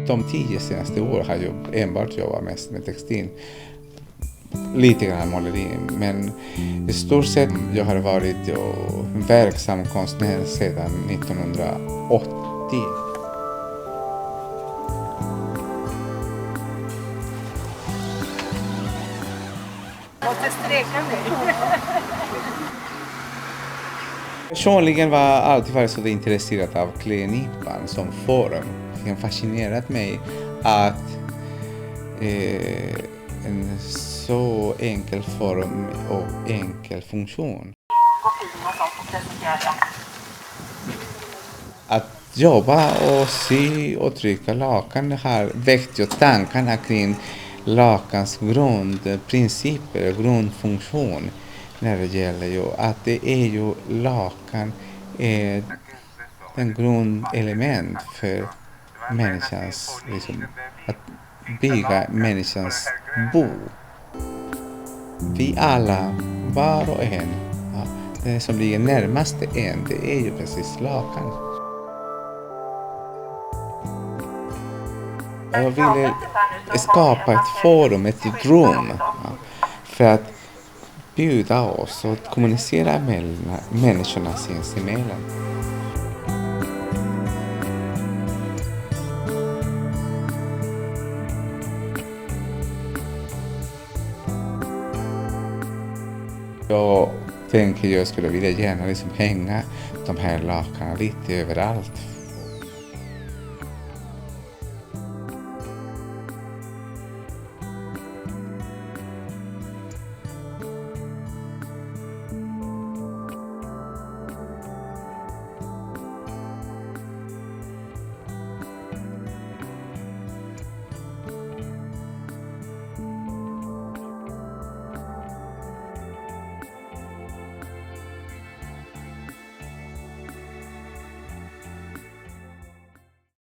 De 10 senaste åren har jag enbart jobbat mest med textil. Lite grann måleri, men i stort sett jag har varit verksam konstnär sedan 1980. Måste sträcka mig. Personligen var jag alltid varit så intresserad av klädnypan som form. Det har fascinerat mig att en så enkel form och enkel funktion. Att jobba och sy och trycka lakan har väckt ju tankarna kring lakans grundprinciper och grundfunktion. När det gäller ju att det är ju lakan är den grundelement för människans, liksom, att bygga människans bo. Vi alla, var och en, ja, det som ligger närmaste en, det är ju precis lakan. Jag ville skapa ett forum, ett rum, ja, för att bjuda oss och kommunicera med människorna sinsemellan. Jag tänker jag skulle vilja gärna liksom hänga de här lakanen lite överallt.